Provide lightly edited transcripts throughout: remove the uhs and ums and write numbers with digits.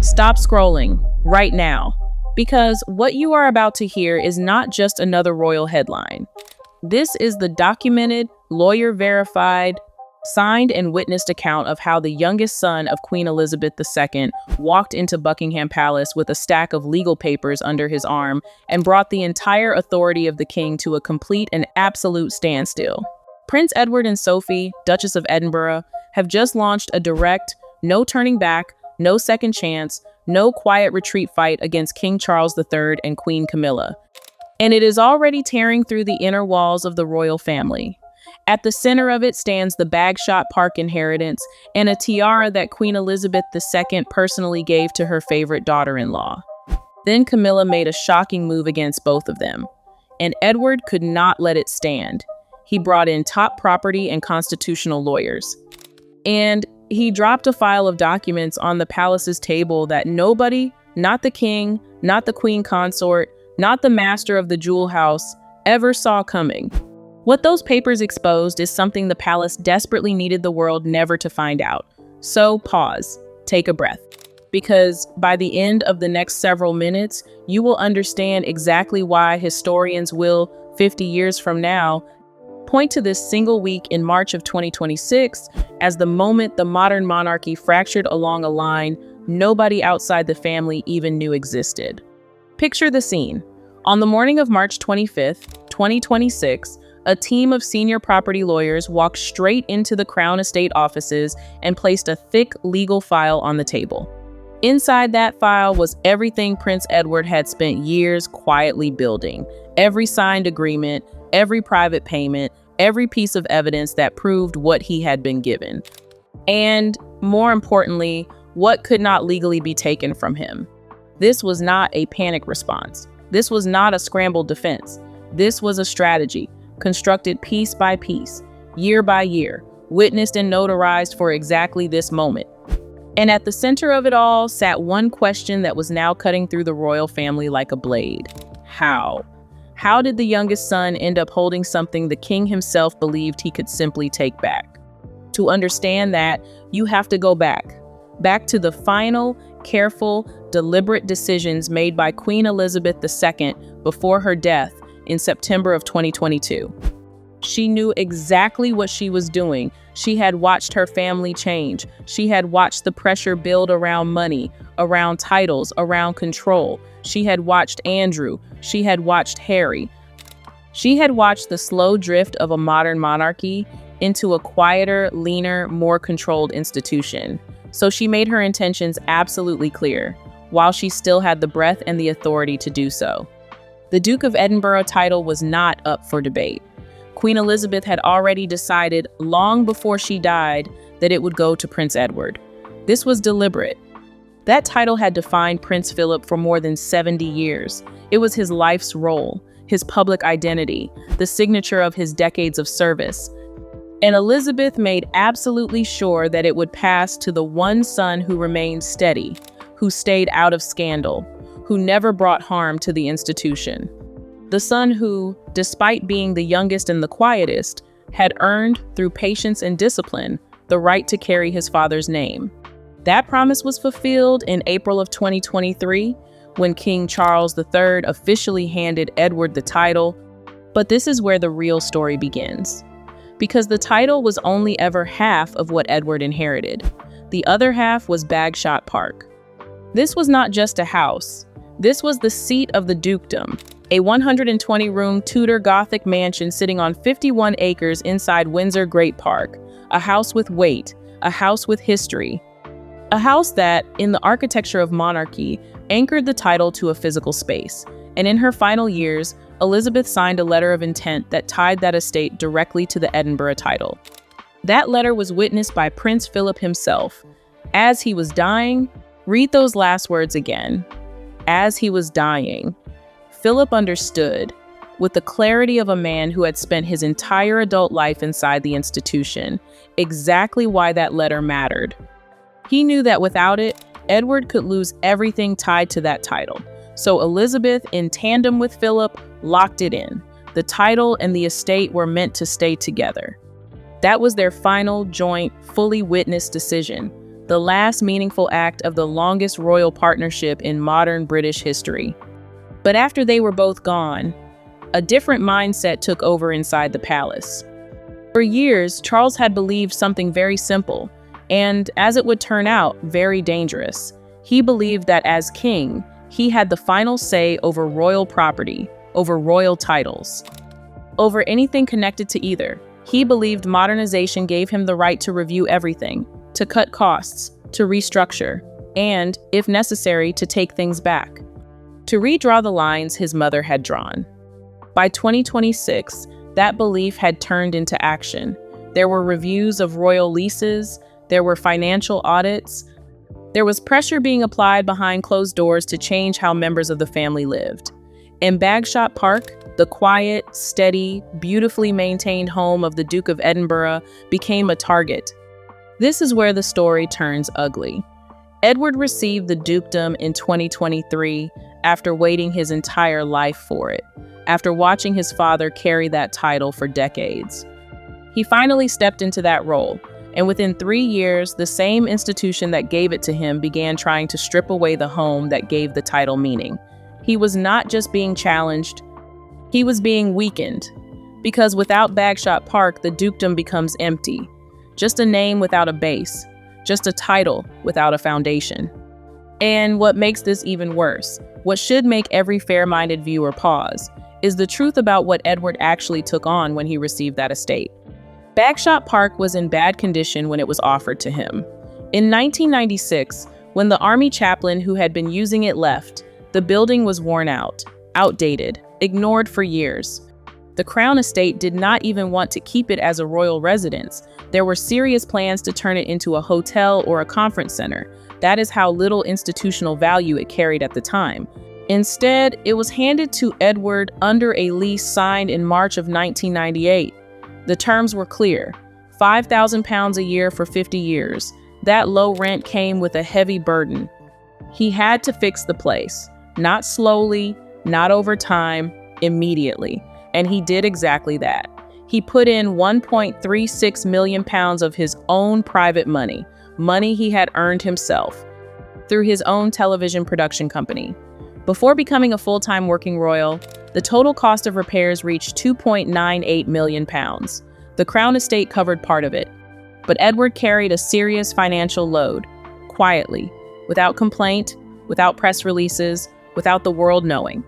Stop scrolling right now, because what you are about to hear is not just another royal headline. This is the documented, lawyer-verified, signed and witnessed account of how the youngest son of Queen Elizabeth II walked into Buckingham Palace with a stack of legal papers under his arm and brought the entire authority of the king to a complete and absolute standstill. Prince Edward and Sophie, Duchess of Edinburgh, have just launched a direct, no turning back, no second chance, no quiet retreat fight against King Charles III and Queen Camilla. And it is already tearing through the inner walls of the royal family. At the center of it stands the Bagshot Park inheritance and a tiara that Queen Elizabeth II personally gave to her favorite daughter-in-law. Then Camilla made a shocking move against both of them, and Edward could not let it stand. He brought in top property and constitutional lawyers. And he dropped a file of documents on the palace's table that nobody, not the king, not the queen consort, not the master of the jewel house, ever saw coming. What those papers exposed is something the palace desperately needed the world never to find out. So pause, take a breath, because by the end of the next several minutes, you will understand exactly why historians will, 50 years from now, point to this single week in March of 2026 as the moment the modern monarchy fractured along a line nobody outside the family even knew existed. Picture the scene. On the morning of March 25th, 2026, a team of senior property lawyers walked straight into the Crown Estate offices and placed a thick legal file on the table. Inside that file was everything Prince Edward had spent years quietly building. Every signed agreement, every private payment, every piece of evidence that proved what he had been given. And more importantly, what could not legally be taken from him. This was not a panic response. This was not a scrambled defense. This was a strategy, constructed piece by piece, year by year, witnessed and notarized for exactly this moment. And at the center of it all sat one question that was now cutting through the royal family like a blade. How? How did the youngest son end up holding something the king himself believed he could simply take back? To understand that, you have to go back to the final, careful, deliberate decisions made by Queen Elizabeth II before her death in September of 2022. She knew exactly what she was doing. She had watched her family change. She had watched the pressure build around money, around titles, around control. She had watched Andrew. She had watched Harry. She had watched the slow drift of a modern monarchy into a quieter, leaner, more controlled institution. So she made her intentions absolutely clear, while she still had the breath and the authority to do so. The Duke of Edinburgh title was not up for debate. Queen Elizabeth had already decided long before she died that it would go to Prince Edward. This was deliberate. That title had defined Prince Philip for more than 70 years. It was his life's role, his public identity, the signature of his decades of service. And Elizabeth made absolutely sure that it would pass to the one son who remained steady, who stayed out of scandal, who never brought harm to the institution. The son who, despite being the youngest and the quietest, had earned, through patience and discipline, the right to carry his father's name. That promise was fulfilled in April of 2023, when King Charles III officially handed Edward the title. But this is where the real story begins. Because the title was only ever half of what Edward inherited. The other half was Bagshot Park. This was not just a house. This was the seat of the dukedom, a 120-room Tudor Gothic mansion sitting on 51 acres inside Windsor Great Park, a house with weight, a house with history, a house that, in the architecture of monarchy, anchored the title to a physical space. And in her final years, Elizabeth signed a letter of intent that tied that estate directly to the Edinburgh title. That letter was witnessed by Prince Philip himself. As he was dying, read those last words again. As he was dying, Philip understood, with the clarity of a man who had spent his entire adult life inside the institution, exactly why that letter mattered. He knew that without it, Edward could lose everything tied to that title. So Elizabeth, in tandem with Philip, locked it in. The title and the estate were meant to stay together. That was their final, joint, fully witnessed decision. the last meaningful act of the longest royal partnership in modern British history. But after they were both gone, a different mindset took over inside the palace. For years, Charles had believed something very simple, and as it would turn out, very dangerous. He believed that as king, he had the final say over royal property, over royal titles, over anything connected to either. He believed modernization gave him the right to review everything, to cut costs, to restructure, and, if necessary, to take things back, to redraw the lines his mother had drawn. By 2026, that belief had turned into action. There were reviews of royal leases, there were financial audits, there was pressure being applied behind closed doors to change how members of the family lived. In Bagshot Park, the quiet, steady, beautifully maintained home of the Duke of Edinburgh became a target. This is where the story turns ugly. Edward received the dukedom in 2023 after waiting his entire life for it, after watching his father carry that title for decades. He finally stepped into that role, and within 3 years, the same institution that gave it to him began trying to strip away the home that gave the title meaning. He was not just being challenged, he was being weakened, because without Bagshot Park, the dukedom becomes empty. Just a name without a base, just a title without a foundation. And what makes this even worse, what should make every fair-minded viewer pause, is the truth about what Edward actually took on when he received that estate. Bagshot Park was in bad condition when it was offered to him. In 1996, when the army chaplain who had been using it left, the building was worn out, outdated, ignored for years. The Crown Estate did not even want to keep it as a royal residence. There were serious plans to turn it into a hotel or a conference center. That is how little institutional value it carried at the time. Instead, it was handed to Edward under a lease signed in March of 1998. The terms were clear: £5,000 a year for 50 years. That low rent came with a heavy burden. He had to fix the place, not slowly, not over time, immediately. And he did exactly that. He put in £1.36 million of his own private money he had earned himself, through his own television production company. Before becoming a full-time working royal, the total cost of repairs reached £2.98 million. The Crown Estate covered part of it, but Edward carried a serious financial load, quietly, without complaint, without press releases, without the world knowing.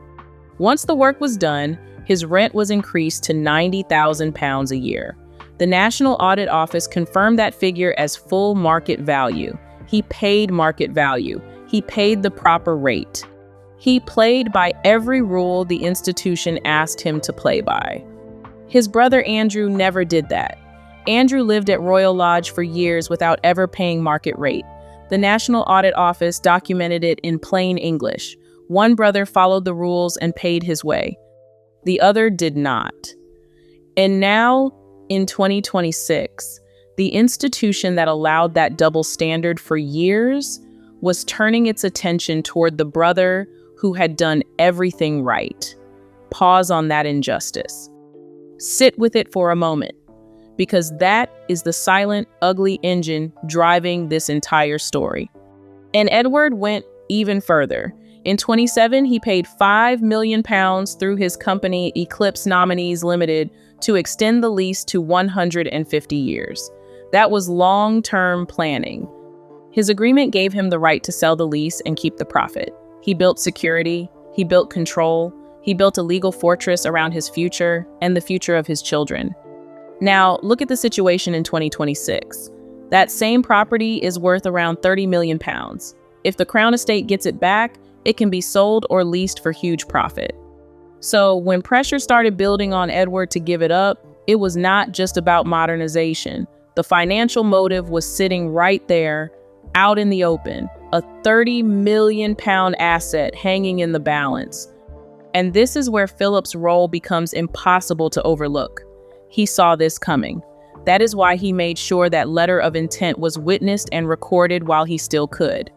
Once the work was done, his rent was increased to £90,000 a year. The National Audit Office confirmed that figure as full market value. He paid market value. He paid the proper rate. He played by every rule the institution asked him to play by. His brother Andrew never did that. Andrew lived at Royal Lodge for years without ever paying market rate. The National Audit Office documented it in plain English. One brother followed the rules and paid his way. The other did not. And now, in 2026, the institution that allowed that double standard for years was turning its attention toward the brother who had done everything right. Pause on that injustice. Sit with it for a moment, because that is the silent, ugly engine driving this entire story. And Edward went even further. In 2027, he paid £5 million through his company Eclipse Nominees Limited to extend the lease to 150 years. That was long-term planning. His agreement gave him the right to sell the lease and keep the profit. He built security, he built control, he built a legal fortress around his future and the future of his children. Now, look at the situation in 2026. That same property is worth around £30 million. If the Crown Estate gets it back, it can be sold or leased for huge profit. So when pressure started building on Edward to give it up, it was not just about modernization. The financial motive was sitting right there, out in the open, a £30 million asset hanging in the balance. And this is where Philip's role becomes impossible to overlook. He saw this coming. That is why he made sure that letter of intent was witnessed and recorded while he still could.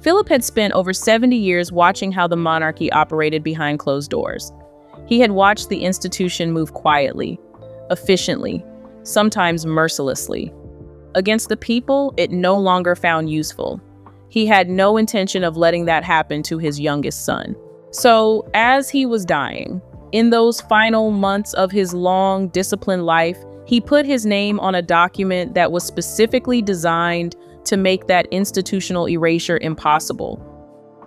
Philip had spent over 70 years watching how the monarchy operated behind closed doors. He had watched the institution move quietly, efficiently, sometimes mercilessly. Against the people, it no longer found useful. He had no intention of letting that happen to his youngest son. So, as he was dying, in those final months of his long, disciplined life, he put his name on a document that was specifically designed to make that institutional erasure impossible.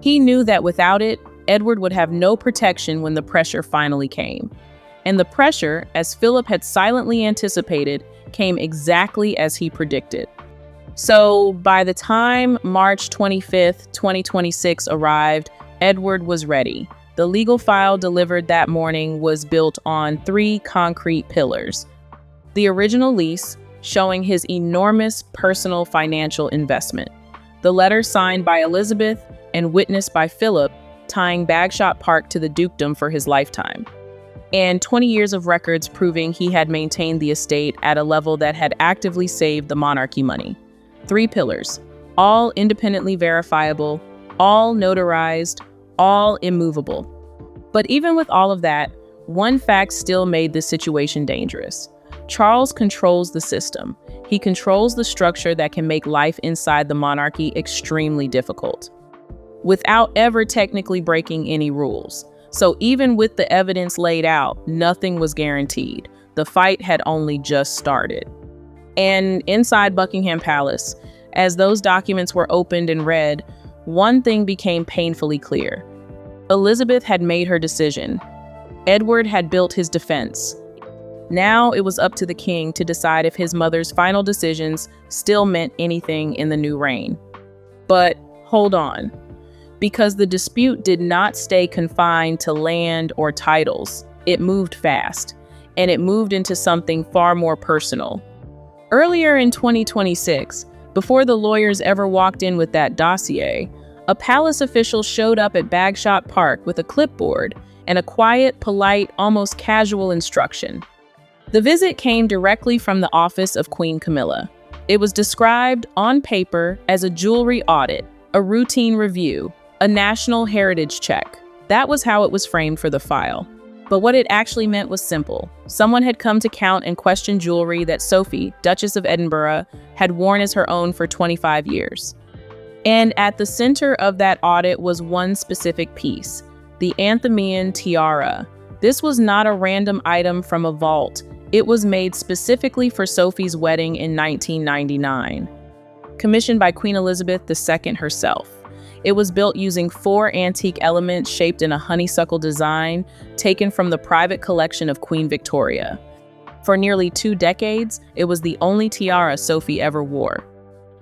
He knew that without it, Edward would have no protection when the pressure finally came. And the pressure, as Philip had silently anticipated, came exactly as he predicted. So by the time March 25th, 2026 arrived, Edward was ready. The legal file delivered that morning was built on 3 concrete pillars. The original lease, showing his enormous personal financial investment. The letter signed by Elizabeth and witnessed by Philip, tying Bagshot Park to the dukedom for his lifetime. And 20 years of records proving he had maintained the estate at a level that had actively saved the monarchy money. 3 pillars, all independently verifiable, all notarized, all immovable. But even with all of that, one fact still made this situation dangerous. Charles controls the system. He controls the structure that can make life inside the monarchy extremely difficult, without ever technically breaking any rules. So even with the evidence laid out, nothing was guaranteed. The fight had only just started. And inside Buckingham Palace, as those documents were opened and read, one thing became painfully clear. Elizabeth had made her decision. Edward had built his defense. Now it was up to the king to decide if his mother's final decisions still meant anything in the new reign. But hold on, because the dispute did not stay confined to land or titles. It moved fast, and it moved into something far more personal. Earlier in 2026, before the lawyers ever walked in with that dossier, a palace official showed up at Bagshot Park with a clipboard and a quiet, polite, almost casual instruction. The visit came directly from the office of Queen Camilla. It was described on paper as a jewelry audit, a routine review, a national heritage check. That was how it was framed for the file. But what it actually meant was simple. Someone had come to count and question jewelry that Sophie, Duchess of Edinburgh, had worn as her own for 25 years. And at the center of that audit was one specific piece, the Anthemion tiara. This was not a random item from a vault. It was made specifically for Sophie's wedding in 1999, commissioned by Queen Elizabeth II herself. It was built using 4 antique elements shaped in a honeysuckle design taken from the private collection of Queen Victoria. For nearly 2 decades, it was the only tiara Sophie ever wore.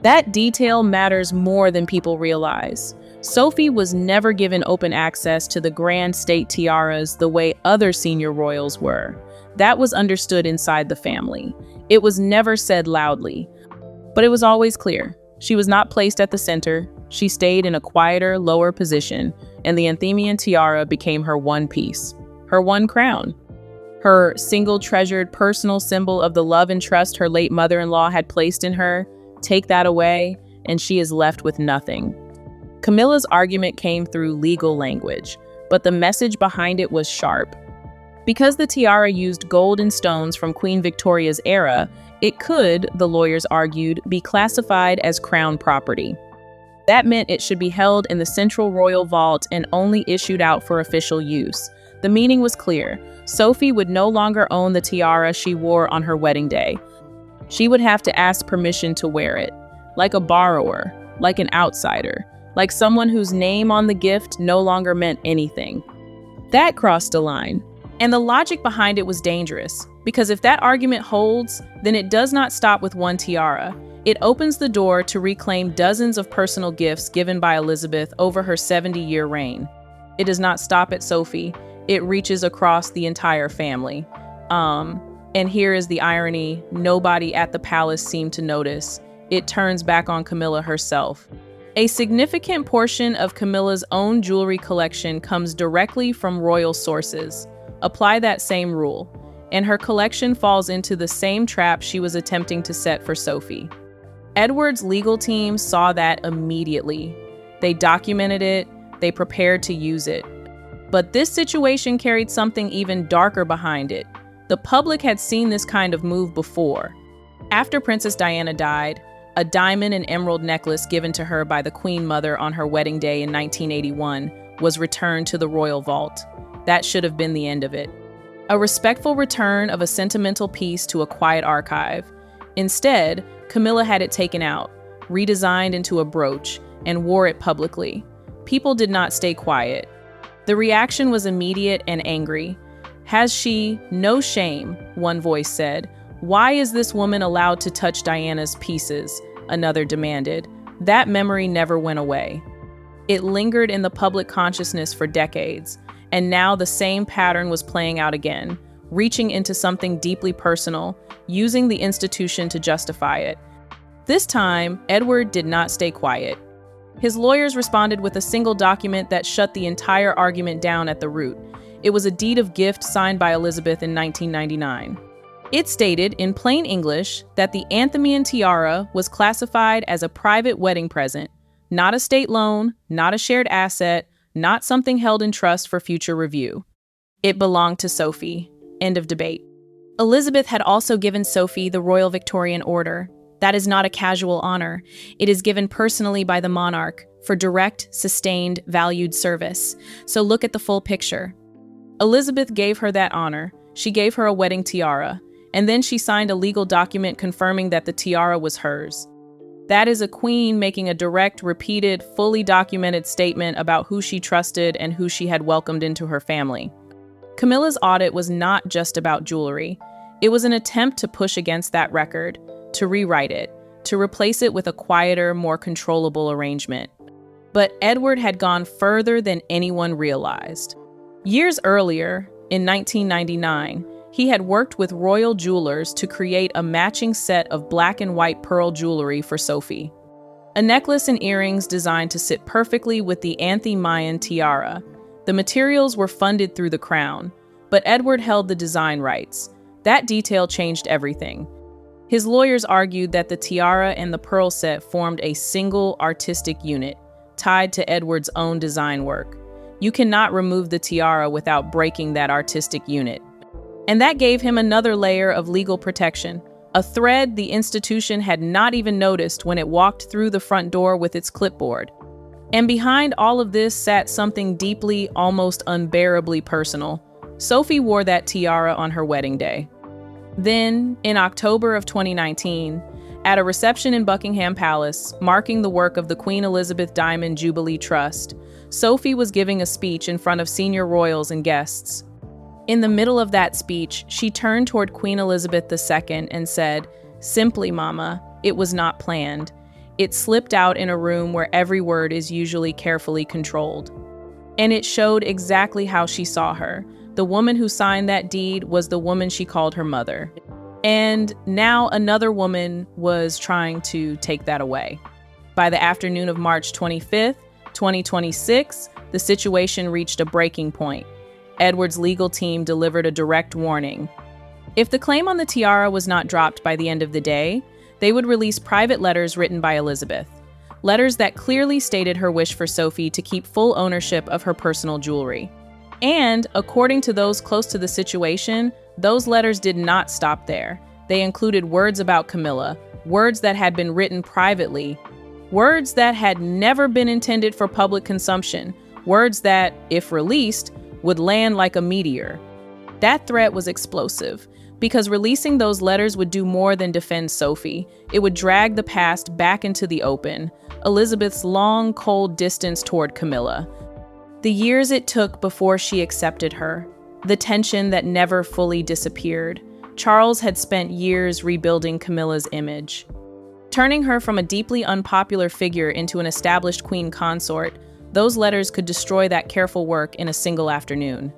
That detail matters more than people realize. Sophie was never given open access to the grand state tiaras the way other senior royals were. That was understood inside the family. It was never said loudly, but it was always clear. She was not placed at the center. She stayed in a quieter, lower position, and the Anthemion tiara became her one piece, her one crown, her single treasured personal symbol of the love and trust her late mother-in-law had placed in her. Take that away, and she is left with nothing. Camilla's argument came through legal language, but the message behind it was sharp. Because the tiara used gold and stones from Queen Victoria's era, it could, the lawyers argued, be classified as crown property. That meant it should be held in the central royal vault and only issued out for official use. The meaning was clear. Sophie would no longer own the tiara she wore on her wedding day. She would have to ask permission to wear it, like a borrower, like an outsider, like someone whose name on the gift no longer meant anything. That crossed a line. And the logic behind it was dangerous, because if that argument holds, then it does not stop with one tiara. It opens the door to reclaim dozens of personal gifts given by Elizabeth over her 70-year reign. It does not stop at Sophie. It reaches across the entire family. And here is the irony. Nobody at the palace seemed to notice. It turns back on Camilla herself. A significant portion of Camilla's own jewelry collection comes directly from royal sources. Apply that same rule, and her collection falls into the same trap she was attempting to set for Sophie. Edward's legal team saw that immediately. They documented it, they prepared to use it. But this situation carried something even darker behind it. The public had seen this kind of move before. After Princess Diana died, a diamond and emerald necklace given to her by the Queen Mother on her wedding day in 1981 was returned to the royal vault. That should have been the end of it. A respectful return of a sentimental piece to a quiet archive. Instead, Camilla had it taken out, redesigned into a brooch, and wore it publicly. People did not stay quiet. The reaction was immediate and angry. "Has she no shame?" one voice said. "Why is this woman allowed to touch Diana's pieces?" another demanded. That memory never went away. It lingered in the public consciousness for decades, and now the same pattern was playing out again, reaching into something deeply personal, using the institution to justify it. This time, Edward did not stay quiet. His lawyers responded with a single document that shut the entire argument down at the root. It was a deed of gift signed by Elizabeth in 1999. It stated, in plain English, that the Anthemion tiara was classified as a private wedding present, not a state loan, not a shared asset, not something held in trust for future review. It belonged to Sophie. End of debate. Elizabeth had also given Sophie the Royal Victorian Order. That is not a casual honor. It is given personally by the monarch for direct, sustained, valued service. So look at the full picture. Elizabeth gave her that honor. She gave her a wedding tiara, and then she signed a legal document confirming that the tiara was hers. That is a queen making a direct, repeated, fully documented statement about who she trusted and who she had welcomed into her family. Camilla's audit was not just about jewelry. It was an attempt to push against that record, to rewrite it, to replace it with a quieter, more controllable arrangement. But Edward had gone further than anyone realized. Years earlier, in 1999, he had worked with royal jewelers to create a matching set of black and white pearl jewelry for Sophie. A necklace and earrings designed to sit perfectly with the Anthemion tiara. The materials were funded through the crown, but Edward held the design rights. That detail changed everything. His lawyers argued that the tiara and the pearl set formed a single artistic unit, tied to Edward's own design work. You cannot remove the tiara without breaking that artistic unit. And that gave him another layer of legal protection, a thread the institution had not even noticed when it walked through the front door with its clipboard. And behind all of this sat something deeply, almost unbearably personal. Sophie wore that tiara on her wedding day. Then, in October of 2019, at a reception in Buckingham Palace, marking the work of the Queen Elizabeth Diamond Jubilee Trust, Sophie was giving a speech in front of senior royals and guests. In the middle of that speech, she turned toward Queen Elizabeth II and said, "Simply, Mama, it was not planned. It slipped out in a room where every word is usually carefully controlled." And it showed exactly how she saw her. The woman who signed that deed was the woman she called her mother. And now another woman was trying to take that away. By the afternoon of March 25th, 2026, the situation reached a breaking point. Edward's legal team delivered a direct warning. If the claim on the tiara was not dropped by the end of the day, they would release private letters written by Elizabeth. Letters that clearly stated her wish for Sophie to keep full ownership of her personal jewelry. And, according to those close to the situation, those letters did not stop there. They included words about Camilla, words that had been written privately, words that had never been intended for public consumption, words that, if released, would land like a meteor. That threat was explosive, because releasing those letters would do more than defend Sophie. It would drag the past back into the open, Elizabeth's long, cold distance toward Camilla. The years it took before she accepted her, the tension that never fully disappeared. Charles had spent years rebuilding Camilla's image. Turning her from a deeply unpopular figure into an established queen consort, those letters could destroy that careful work in a single afternoon.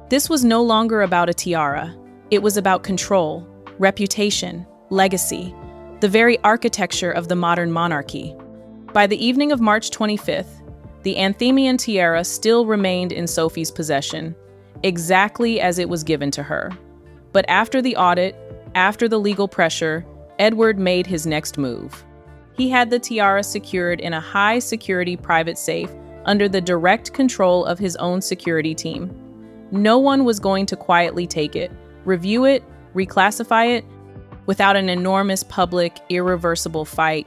This was no longer about a tiara. It was about control, reputation, legacy, the very architecture of the modern monarchy. By the evening of March 25th, the Anthemion tiara still remained in Sophie's possession, exactly as it was given to her. But after the audit, after the legal pressure, Edward made his next move. He had the tiara secured in a high-security private safe under the direct control of his own security team. No one was going to quietly take it, review it, reclassify it, Without an enormous public, irreversible fight,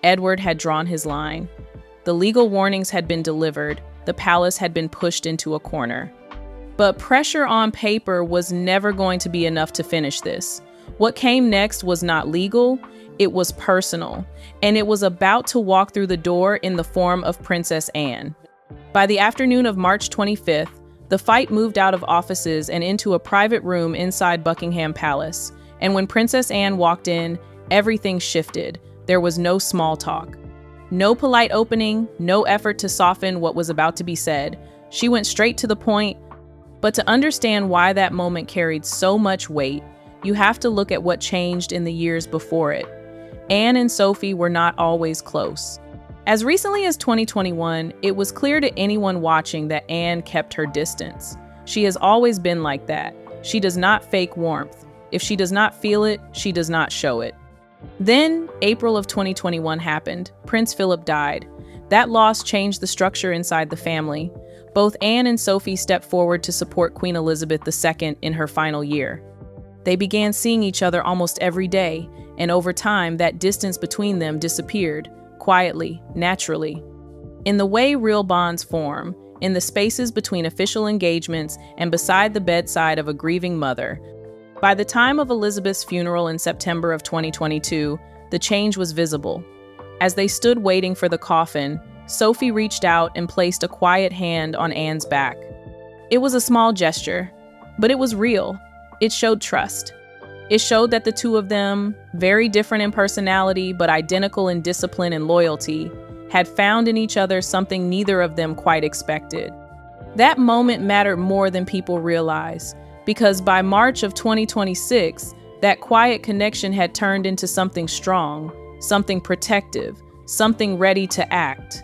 Edward had drawn his line. The legal warnings had been delivered, the palace had been pushed into a corner. But pressure on paper was never going to be enough to finish this. What came next was not legal, it was personal, and it was about to walk through the door in the form of Princess Anne. By the afternoon of March 25th, the fight moved out of offices and into a private room inside Buckingham Palace. And when Princess Anne walked in, everything shifted. There was no small talk. No polite opening, no effort to soften what was about to be said. She went straight to the point. But to understand why that moment carried so much weight, you have to look at what changed in the years before it. Anne and Sophie were not always close. As recently as 2021, it was clear to anyone watching that Anne kept her distance. She has always been like that. She does not fake warmth. If she does not feel it, she does not show it. Then, April of 2021 happened. Prince Philip died. That loss changed the structure inside the family. Both Anne and Sophie stepped forward to support Queen Elizabeth II in her final year. They began seeing each other almost every day, and over time, that distance between them disappeared, quietly, naturally. In the way real bonds form, in the spaces between official engagements and beside the bedside of a grieving mother. By the time of Elizabeth's funeral in September of 2022, the change was visible. As they stood waiting for the coffin, Sophie reached out and placed a quiet hand on Anne's back. It was a small gesture, but it was real. It showed trust. It showed that the two of them, very different in personality but identical in discipline and loyalty, had found in each other something neither of them quite expected. That moment mattered more than people realize, because by March of 2026, that quiet connection had turned into something strong, something protective, something ready to act.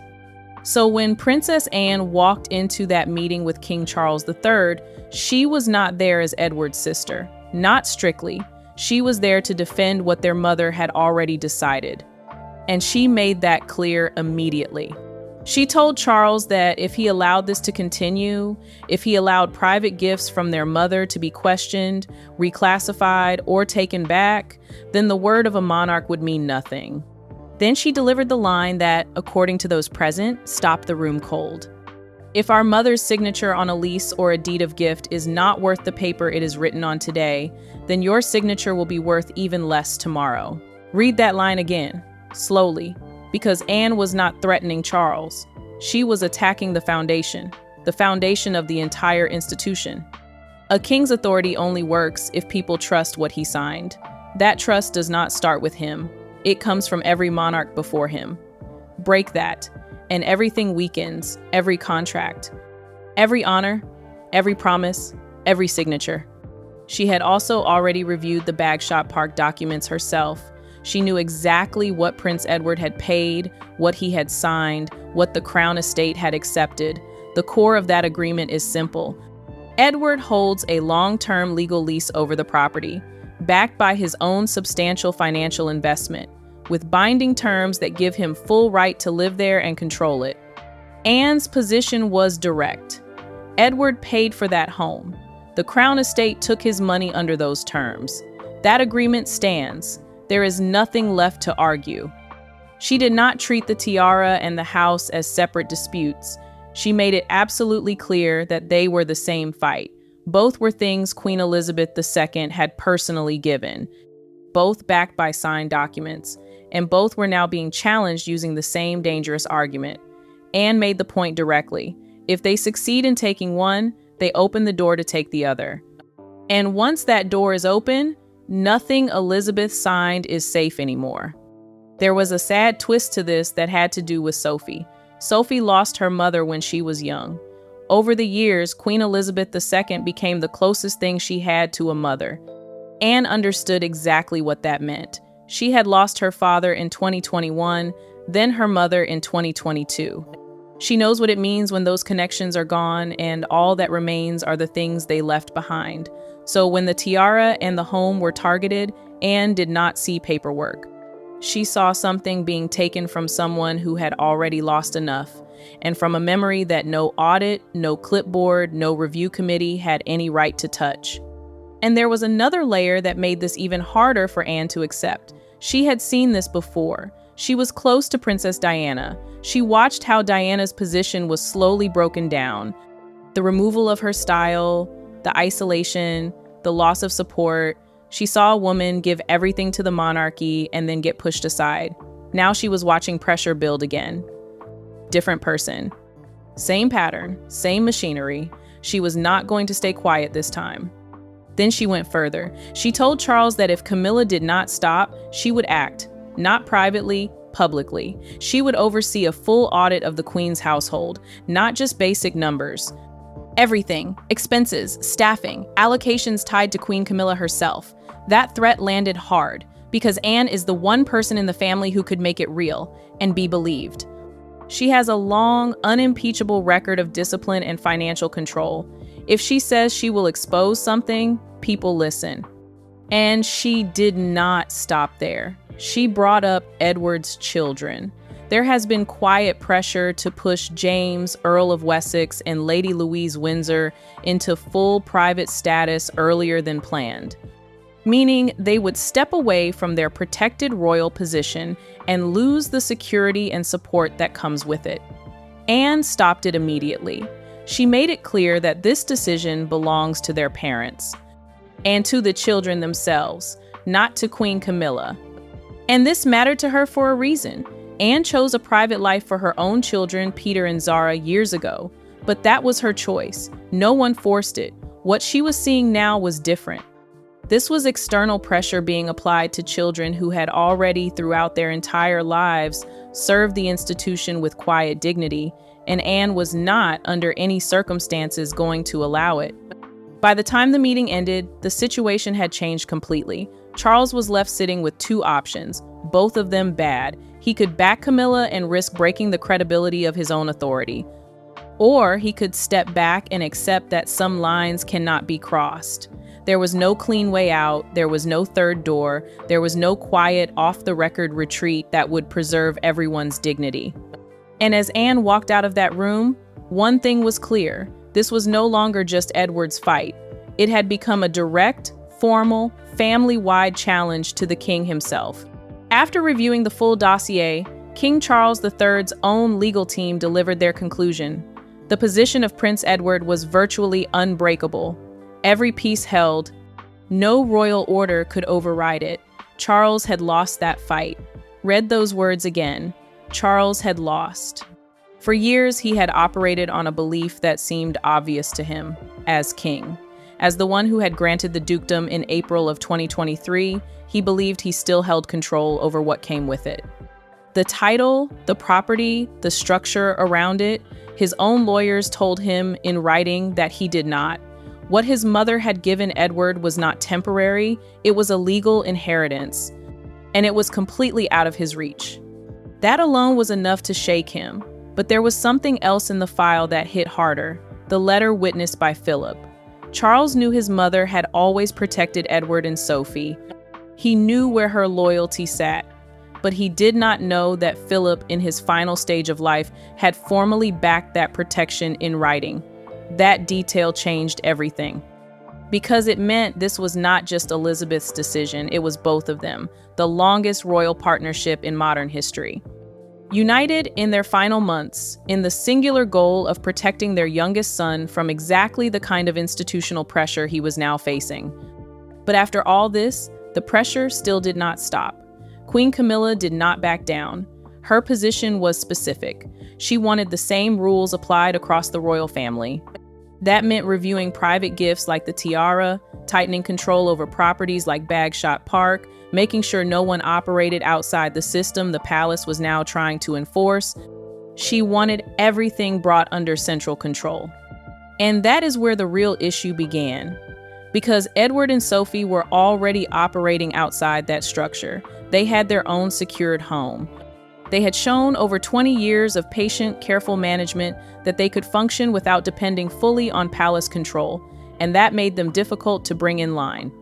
So when Princess Anne walked into that meeting with King Charles III, she was not there as Edward's sister, not strictly. She was there to defend what their mother had already decided. And she made that clear immediately. She told Charles that if he allowed this to continue, if he allowed private gifts from their mother to be questioned, reclassified, or taken back, then the word of a monarch would mean nothing. Then she delivered the line that, according to those present, stopped the room cold. If our mother's signature on a lease or a deed of gift is not worth the paper it is written on today, then your signature will be worth even less tomorrow. Read that line again, slowly, because Anne was not threatening Charles. She was attacking the foundation of the entire institution. A king's authority only works if people trust what he signed. That trust does not start with him. It comes from every monarch before him. Break that, and everything weakens, every contract, every honor, every promise, every signature. She had also already reviewed the Bagshot Park documents herself. She knew exactly what Prince Edward had paid, what he had signed, what the Crown Estate had accepted. The core of that agreement is simple. Edward holds a long-term legal lease over the property, backed by his own substantial financial investment, with binding terms that give him full right to live there and control it. Anne's position was direct. Edward paid for that home. The Crown Estate took his money under those terms. That agreement stands. There is nothing left to argue. She did not treat the tiara and the house as separate disputes. She made it absolutely clear that they were the same fight. Both were things Queen Elizabeth II had personally given, both backed by signed documents, and both were now being challenged using the same dangerous argument. Anne made the point directly. If they succeed in taking one, they open the door to take the other. And once that door is open, nothing Elizabeth signed is safe anymore. There was a sad twist to this that had to do with Sophie. Sophie lost her mother when she was young. Over the years, Queen Elizabeth II became the closest thing she had to a mother. Anne understood exactly what that meant. She had lost her father in 2021, then her mother in 2022. She knows what it means when those connections are gone and all that remains are the things they left behind. So when the tiara and the home were targeted, Anne did not see paperwork. She saw something being taken from someone who had already lost enough, and from a memory that no audit, no clipboard, no review committee had any right to touch. And there was another layer that made this even harder for Anne to accept. She had seen this before. She was close to Princess Diana. She watched how Diana's position was slowly broken down. The removal of her style, the isolation, the loss of support. She saw a woman give everything to the monarchy and then get pushed aside. Now she was watching pressure build again. Different person. Same pattern, same machinery. She was not going to stay quiet this time. Then she went further. She told Charles that if Camilla did not stop, she would act, not privately, publicly. She would oversee a full audit of the Queen's household, not just basic numbers. Everything, expenses, staffing, allocations tied to Queen Camilla herself. That threat landed hard, because Anne is the one person in the family who could make it real and be believed. She has a long, unimpeachable record of discipline and financial control. If she says she will expose something, people listen. And she did not stop there. She brought up Edward's children. There has been quiet pressure to push James, Earl of Wessex, and Lady Louise Windsor into full private status earlier than planned, meaning they would step away from their protected royal position and lose the security and support that comes with it. Anne stopped it immediately. She made it clear that this decision belongs to their parents and to the children themselves, not to Queen Camilla. And this mattered to her for a reason. Anne chose a private life for her own children, Peter and Zara, years ago, but that was her choice. No one forced it. What she was seeing now was different. This was external pressure being applied to children who had already, throughout their entire lives, served the institution with quiet dignity, and Anne was not, under any circumstances, going to allow it. By the time the meeting ended, the situation had changed completely. Charles was left sitting with two options, both of them bad. He could back Camilla and risk breaking the credibility of his own authority. Or he could step back and accept that some lines cannot be crossed. There was no clean way out, there was no third door, there was no quiet, off-the-record retreat that would preserve everyone's dignity. And as Anne walked out of that room, one thing was clear. This was no longer just Edward's fight. It had become a direct, formal, family-wide challenge to the king himself. After reviewing the full dossier, King Charles III's own legal team delivered their conclusion. The position of Prince Edward was virtually unbreakable. Every piece held. No royal order could override it. Charles had lost that fight. Read those words again. Charles had lost. For years, he had operated on a belief that seemed obvious to him, as king. As the one who had granted the dukedom in April of 2023, he believed he still held control over what came with it. The title, the property, the structure around it, his own lawyers told him in writing that he did not. What his mother had given Edward was not temporary, it was a legal inheritance, and it was completely out of his reach. That alone was enough to shake him, but there was something else in the file that hit harder, the letter witnessed by Philip. Charles knew his mother had always protected Edward and Sophie. He knew where her loyalty sat, but he did not know that Philip, in his final stage of life, had formally backed that protection in writing. That detail changed everything. Because it meant this was not just Elizabeth's decision, it was both of them, the longest royal partnership in modern history. United in their final months, in the singular goal of protecting their youngest son from exactly the kind of institutional pressure he was now facing. But after all this, the pressure still did not stop. Queen Camilla did not back down. Her position was specific. She wanted the same rules applied across the royal family. That meant reviewing private gifts like the tiara, tightening control over properties like Bagshot Park, making sure no one operated outside the system the palace was now trying to enforce. She wanted everything brought under central control. And that is where the real issue began. Because Edward and Sophie were already operating outside that structure. They had their own secured home. They had shown over 20 years of patient, careful management that they could function without depending fully on palace control, and that made them difficult to bring in line.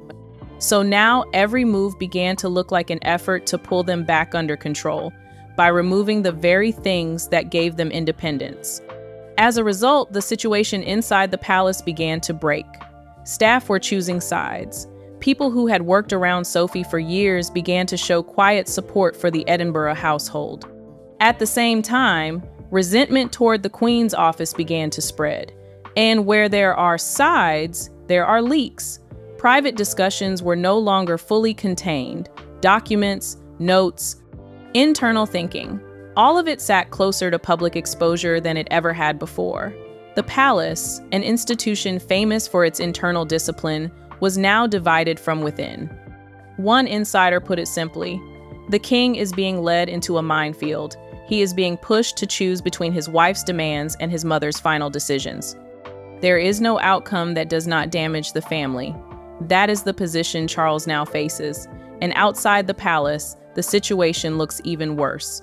So now every move began to look like an effort to pull them back under control by removing the very things that gave them independence. As a result, the situation inside the palace began to break. Staff were choosing sides. People who had worked around Sophie for years began to show quiet support for the Edinburgh household. At the same time, resentment toward the Queen's office began to spread. And where there are sides, there are leaks. Private discussions were no longer fully contained. Documents, notes, internal thinking. All of it sat closer to public exposure than it ever had before. The palace, an institution famous for its internal discipline, was now divided from within. One insider put it simply, the king is being led into a minefield. He is being pushed to choose between his wife's demands and his mother's final decisions. There is no outcome that does not damage the family. That is the position Charles now faces. And outside the palace, the situation looks even worse.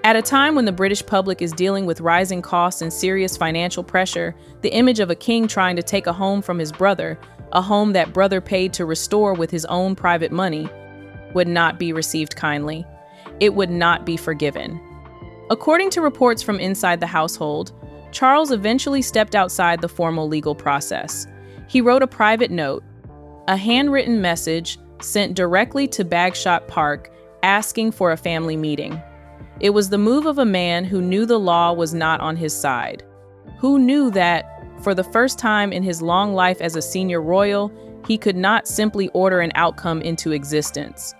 At a time when the British public is dealing with rising costs and serious financial pressure, the image of a king trying to take a home from his brother, a home that brother paid to restore with his own private money, would not be received kindly. It would not be forgiven. According to reports from inside the household, Charles eventually stepped outside the formal legal process. He wrote a private note, a handwritten message sent directly to Bagshot Park asking for a family meeting. It was the move of a man who knew the law was not on his side, who knew that, for the first time in his long life as a senior royal, he could not simply order an outcome into existence.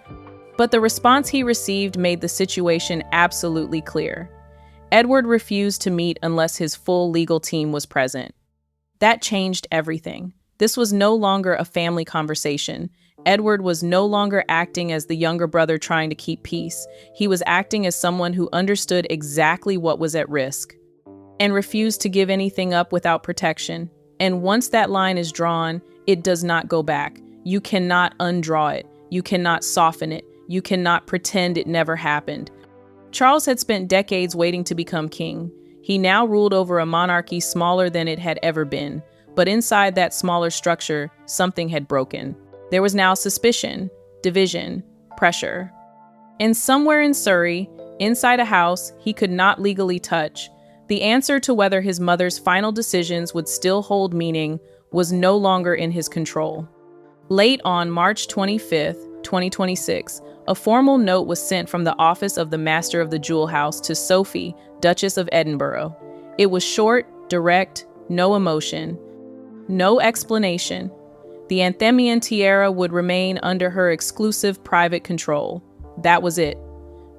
But the response he received made the situation absolutely clear. Edward refused to meet unless his full legal team was present. That changed everything. This was no longer a family conversation. Edward was no longer acting as the younger brother trying to keep peace. He was acting as someone who understood exactly what was at risk and refused to give anything up without protection. And once that line is drawn, it does not go back. You cannot undraw it. You cannot soften it. You cannot pretend it never happened. Charles had spent decades waiting to become king. He now ruled over a monarchy smaller than it had ever been. But inside that smaller structure, something had broken. There was now suspicion, division, pressure. And somewhere in Surrey, inside a house he could not legally touch, the answer to whether his mother's final decisions would still hold meaning was no longer in his control. Late on March 25th, 2026, a formal note was sent from the office of the Master of the Jewel House to Sophie, Duchess of Edinburgh. It was short, direct, no emotion, no explanation. The Anthemion tiara would remain under her exclusive private control. That was it.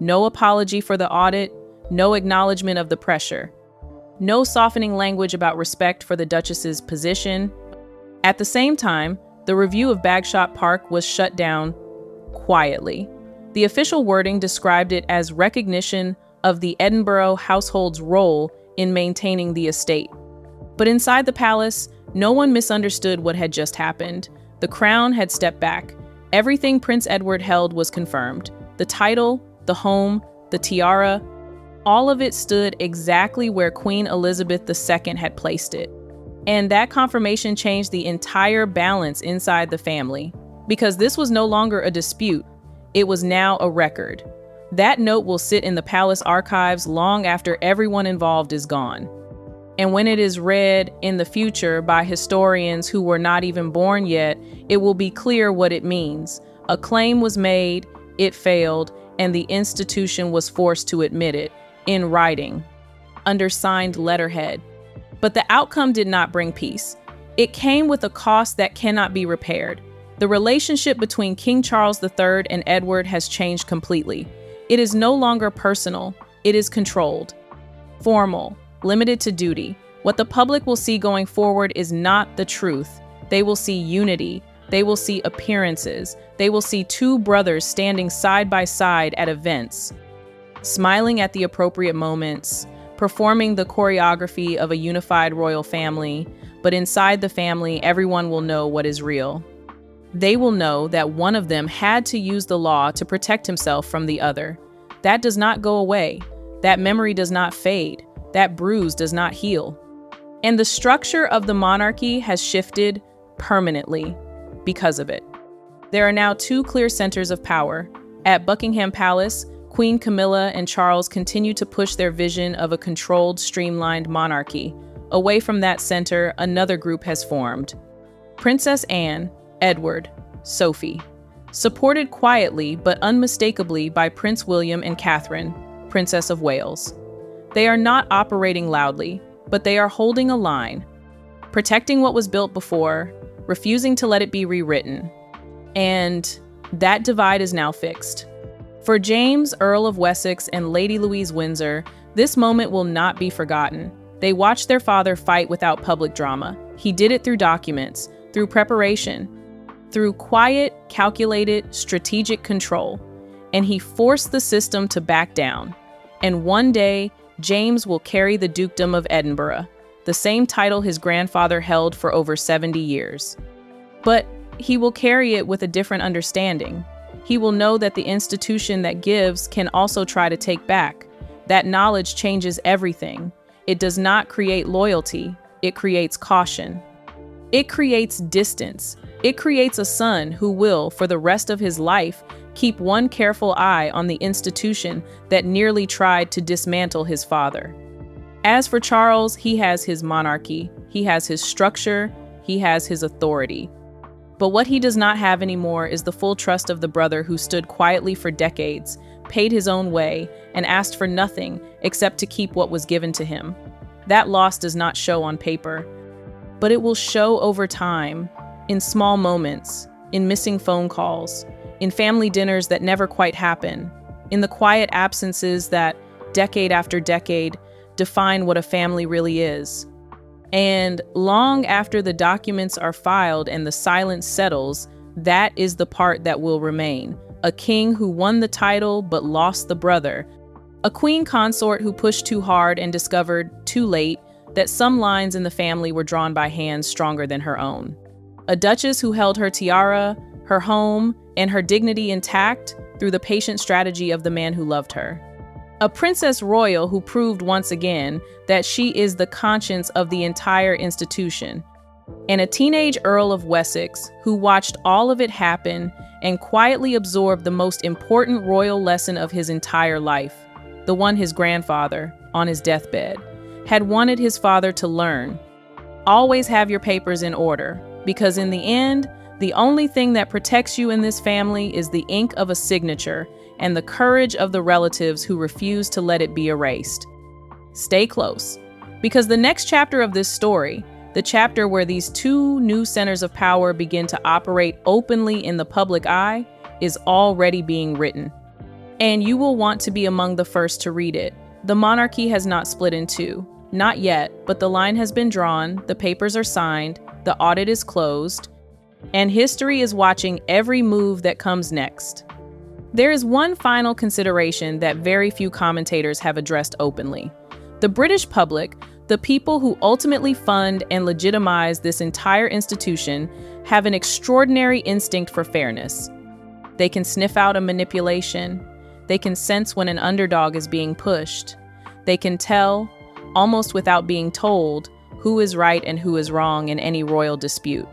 No apology for the audit, no acknowledgement of the pressure. No softening language about respect for the Duchess's position. At the same time, the review of Bagshot Park was shut down quietly. The official wording described it as recognition of the Edinburgh household's role in maintaining the estate. But inside the palace, no one misunderstood what had just happened. The crown had stepped back. Everything Prince Edward held was confirmed. The title, the home, the tiara, all of it stood exactly where Queen Elizabeth II had placed it. And that confirmation changed the entire balance inside the family. Because this was no longer a dispute, it was now a record. That note will sit in the palace archives long after everyone involved is gone. And when it is read in the future by historians who were not even born yet, it will be clear what it means. A claim was made, it failed, and the institution was forced to admit it, in writing, under signed letterhead. But the outcome did not bring peace. It came with a cost that cannot be repaired. The relationship between King Charles III and Edward has changed completely. It is no longer personal, it is controlled, formal, limited to duty. What the public will see going forward is not the truth. They will see unity. They will see appearances. They will see two brothers standing side by side at events, smiling at the appropriate moments, performing the choreography of a unified royal family. But inside the family, everyone will know what is real. They will know that one of them had to use the law to protect himself from the other. That does not go away. That memory does not fade. That bruise does not heal. And the structure of the monarchy has shifted permanently because of it. There are now two clear centers of power. At Buckingham Palace, Queen Camilla and Charles continue to push their vision of a controlled, streamlined monarchy. Away from that center, another group has formed. Princess Anne, Edward, Sophie. Supported quietly but unmistakably by Prince William and Catherine, Princess of Wales. They are not operating loudly, but they are holding a line, protecting what was built before, refusing to let it be rewritten. And that divide is now fixed. For James, Earl of Wessex, and Lady Louise Windsor, this moment will not be forgotten. They watched their father fight without public drama. He did it through documents, through preparation, through quiet, calculated, strategic control. And he forced the system to back down. And one day, James will carry the Dukedom of Edinburgh, the same title his grandfather held for over 70 years. But he will carry it with a different understanding. He will know that the institution that gives can also try to take back. That knowledge changes everything. It does not create loyalty, it creates caution. It creates distance. It creates a son who will, for the rest of his life, keep one careful eye on the institution that nearly tried to dismantle his father. As for Charles, he has his monarchy, he has his structure, he has his authority. But what he does not have anymore is the full trust of the brother who stood quietly for decades, paid his own way, and asked for nothing except to keep what was given to him. That loss does not show on paper, but it will show over time, in small moments, in missing phone calls, in family dinners that never quite happen, in the quiet absences that, decade after decade, define what a family really is. And long after the documents are filed and the silence settles, that is the part that will remain. A king who won the title but lost the brother. A queen consort who pushed too hard and discovered, too late, that some lines in the family were drawn by hands stronger than her own. A duchess who held her tiara, her home, and her dignity intact through the patient strategy of the man who loved her. A princess royal who proved once again that she is the conscience of the entire institution. And a teenage Earl of Wessex who watched all of it happen and quietly absorbed the most important royal lesson of his entire life, the one his grandfather, on his deathbed, had wanted his father to learn. Always have your papers in order, because in the end, the only thing that protects you in this family is the ink of a signature and the courage of the relatives who refuse to let it be erased. Stay close, because the next chapter of this story, the chapter where these two new centers of power begin to operate openly in the public eye, is already being written. And you will want to be among the first to read it. The monarchy has not split in two. Not yet, but the line has been drawn, the papers are signed, the audit is closed, and history is watching every move that comes next. There is one final consideration that very few commentators have addressed openly. The British public, the people who ultimately fund and legitimize this entire institution, have an extraordinary instinct for fairness. They can sniff out a manipulation. They can sense when an underdog is being pushed. They can tell, almost without being told, who is right and who is wrong in any royal dispute.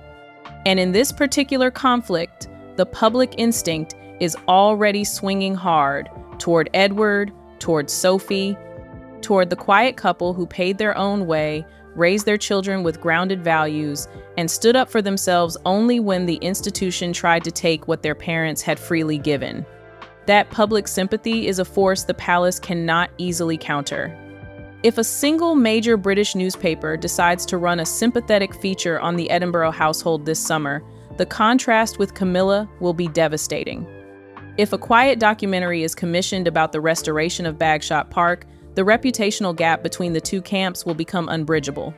And in this particular conflict, the public instinct is already swinging hard toward Edward, toward Sophie, toward the quiet couple who paid their own way, raised their children with grounded values, and stood up for themselves only when the institution tried to take what their parents had freely given. That public sympathy is a force the palace cannot easily counter. If a single major British newspaper decides to run a sympathetic feature on the Edinburgh household this summer, the contrast with Camilla will be devastating. If a quiet documentary is commissioned about the restoration of Bagshot Park, the reputational gap between the two camps will become unbridgeable.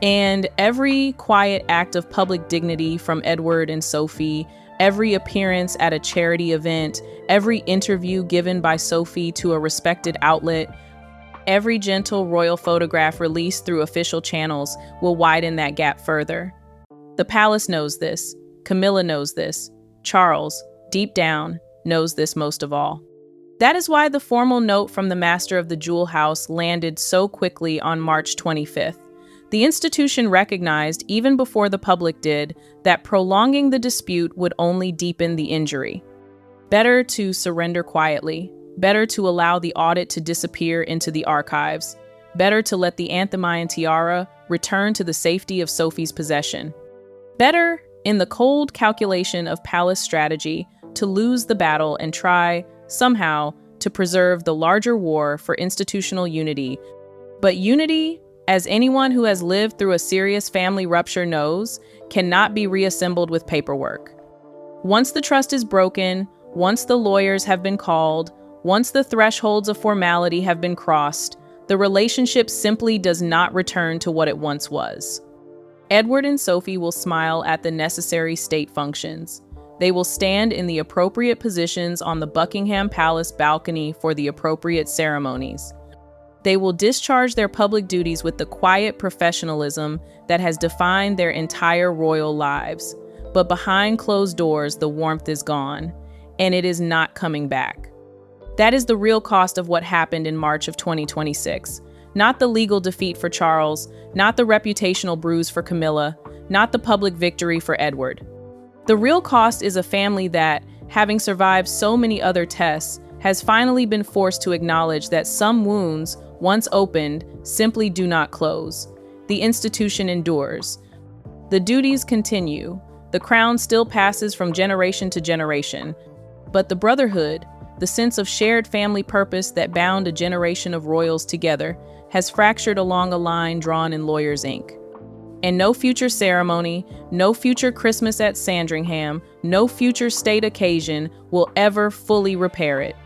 And every quiet act of public dignity from Edward and Sophie, every appearance at a charity event, every interview given by Sophie to a respected outlet, every gentle royal photograph released through official channels will widen that gap further. The palace knows this. Camilla knows this. Charles, deep down, knows this most of all. That is why the formal note from the master of the Jewel House landed so quickly on March 25th. The institution recognized, even before the public did, that prolonging the dispute would only deepen the injury. Better to surrender quietly. Better to allow the audit to disappear into the archives. Better to let the Anthemion tiara return to the safety of Sophie's possession. Better, in the cold calculation of palace strategy, to lose the battle and try, somehow, to preserve the larger war for institutional unity. But unity, as anyone who has lived through a serious family rupture knows, cannot be reassembled with paperwork. Once the trust is broken, once the lawyers have been called, once the thresholds of formality have been crossed, the relationship simply does not return to what it once was. Edward and Sophie will smile at the necessary state functions. They will stand in the appropriate positions on the Buckingham Palace balcony for the appropriate ceremonies. They will discharge their public duties with the quiet professionalism that has defined their entire royal lives. But behind closed doors, the warmth is gone, and it is not coming back. That is the real cost of what happened in March of 2026. Not the legal defeat for Charles, not the reputational bruise for Camilla, not the public victory for Edward. The real cost is a family that, having survived so many other tests, has finally been forced to acknowledge that some wounds, once opened, simply do not close. The institution endures. The duties continue. The crown still passes from generation to generation. But the brotherhood, the sense of shared family purpose that bound a generation of royals together, has fractured along a line drawn in lawyer's ink. And no future ceremony, no future Christmas at Sandringham, no future state occasion will ever fully repair it.